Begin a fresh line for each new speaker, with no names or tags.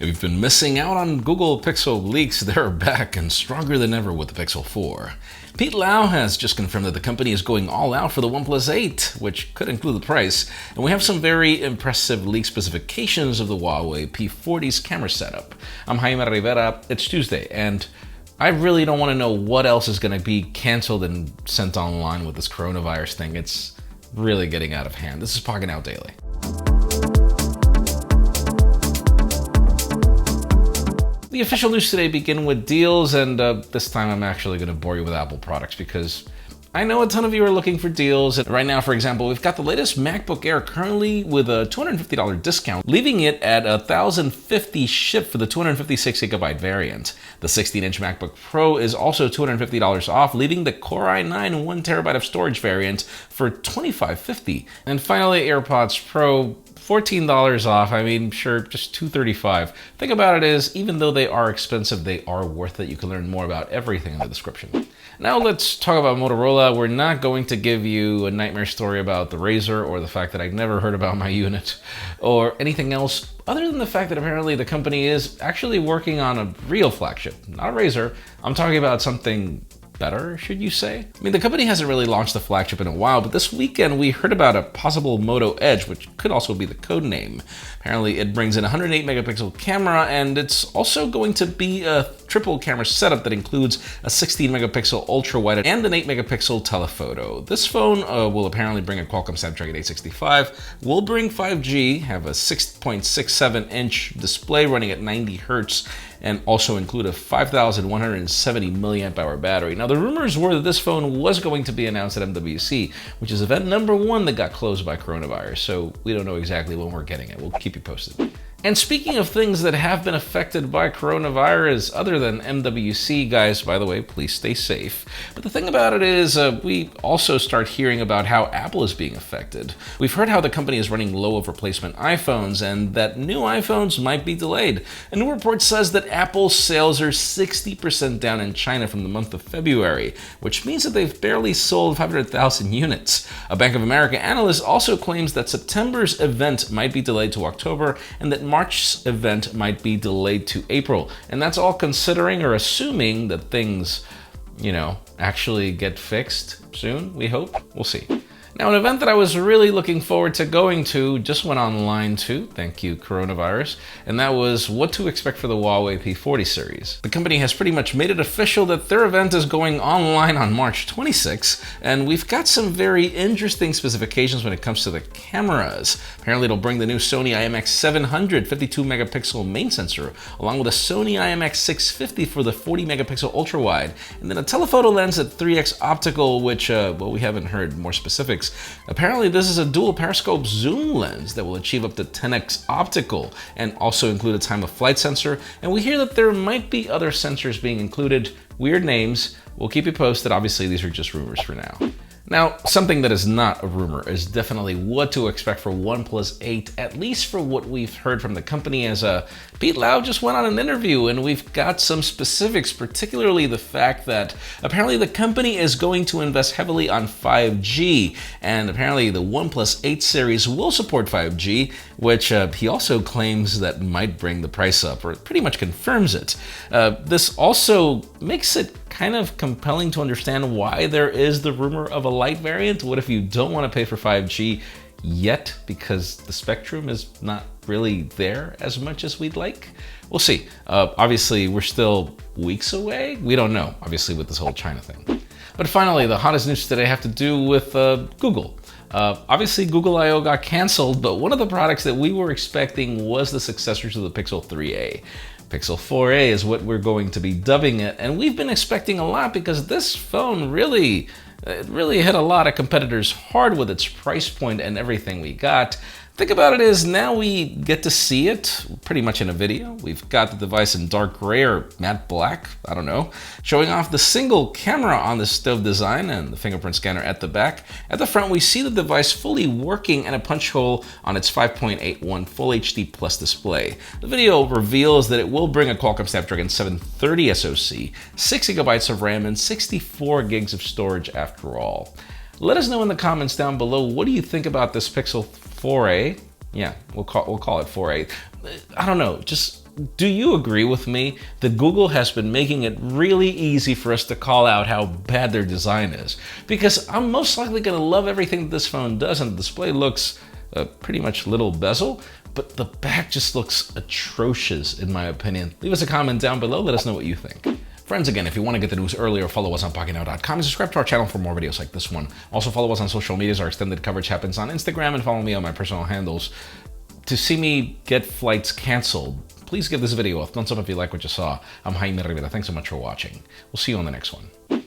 If you've been missing out on Google Pixel leaks, they're back and stronger than ever with the Pixel 4. Pete Lau has just confirmed that the company is going all out for the OnePlus 8, which could include the price, and we have some very impressive leak specifications of the Huawei P40's camera setup. I'm Jaime Rivera, it's Tuesday, and I really don't want to know what else is going to be canceled and sent online with this coronavirus thing. It's really getting out of hand. This is Pocketnow Daily. The official news today begin with deals, and this time I'm actually going to bore you with Apple products because I know a ton of you are looking for deals. And right now, for example, we've got the latest MacBook Air currently with a $250 discount, leaving it at $1,050 shipped for the 256GB variant. The 16-inch MacBook Pro is also $250 off, leaving the Core i9 1TB of storage variant for $2,550. And finally, AirPods Pro, $14 off. I mean, sure, just $235. Thing about it is, even though they are expensive, they are worth it. You can learn more about everything in the description. Now let's talk about Motorola. We're not going to give you a nightmare story about the Razr or the fact that I've never heard about my unit or anything else other than the fact that apparently the company is actually working on a real flagship, not a Razr. I'm talking about something better, should you say? I mean, the company hasn't really launched the flagship in a while, but this weekend we heard about a possible Moto Edge, which could also be the code name. Apparently it brings in a 108 megapixel camera, and it's also going to be a triple camera setup that includes a 16 megapixel ultra wide and an 8 megapixel telephoto. This phone will apparently bring a Qualcomm Snapdragon 865, will bring 5G, have a 6.67 inch display running at 90 Hertz, and also include a 5,170 milliamp hour battery. Now, the rumors were that this phone was going to be announced at MWC, which is event number 1 that got closed by coronavirus, so we don't know exactly when we're getting it. We'll keep you posted. And speaking of things that have been affected by coronavirus, other than MWC, guys, by the way, please stay safe. But the thing about it is, we also start hearing about how Apple is being affected. We've heard how the company is running low of replacement iPhones and that new iPhones might be delayed. A new report says that Apple's sales are 60% down in China from the month of February, which means that they've barely sold 500,000 units. A Bank of America analyst also claims that September's event might be delayed to October and that March's event might be delayed to April. And that's all considering or assuming that things, actually get fixed soon, we hope. We'll see. Now, an event that I was really looking forward to going to just went online too, thank you coronavirus, and that was what to expect for the Huawei P40 series. The company has pretty much made it official that their event is going online on March 26, and we've got some very interesting specifications when it comes to the cameras. Apparently it'll bring the new Sony IMX700 52 megapixel main sensor, along with a Sony IMX650 for the 40 megapixel ultra wide, and then a telephoto lens at 3x optical, which, we haven't heard more specifics. Apparently this is a dual periscope zoom lens that will achieve up to 10x optical and also include a time of flight sensor, and we hear that there might be other sensors being included. Weird names. We'll keep you posted. Obviously these are just rumors for now. Now, something that is not a rumor is definitely what to expect for OnePlus 8, at least for what we've heard from the company, as Pete Lau just went on an interview, and we've got some specifics, particularly the fact that apparently the company is going to invest heavily on 5G, and apparently the OnePlus 8 series will support 5G, which he also claims that might bring the price up, or pretty much confirms it. This also makes it kind of compelling to understand why there is the rumor of a light variant. What if you don't want to pay for 5G yet because the spectrum is not really there as much as we'd like? We'll see. Obviously, we're still weeks away. We don't know, obviously, with this whole China thing. But finally, the hottest news today have to do with Google. Obviously, Google I/O got canceled, but one of the products that we were expecting was the successor to the Pixel 3a. Pixel 4a is what we're going to be dubbing it, and we've been expecting a lot because this phone really hit a lot of competitors hard with its price point and everything we got. Think about it as now we get to see it pretty much in a video. We've got the device in dark gray or matte black, I don't know, showing off the single camera on the stove design and the fingerprint scanner at the back. At the front, we see the device fully working and a punch hole on its 5.81 Full HD Plus display. The video reveals that it will bring a Qualcomm Snapdragon 730 SoC, 6 GB of RAM, and 64 gigs of storage after all. Let us know in the comments down below, what do you think about this Pixel 4a? Yeah, we'll call it 4a. I don't know, just do you agree with me that Google has been making it really easy for us to call out how bad their design is? Because I'm most likely going to love everything that this phone does, and the display looks pretty much little bezel, but the back just looks atrocious in my opinion. Leave us a comment down below, let us know what you think. Friends, again, if you want to get the news earlier, follow us on Pocketnow.com and subscribe to our channel for more videos like this one. Also follow us on social medias. Our extended coverage happens on Instagram, and follow me on my personal handles. To see me get flights canceled, please give this video a thumbs up if you like what you saw. I'm Jaime Rivera. Thanks so much for watching. We'll see you on the next one.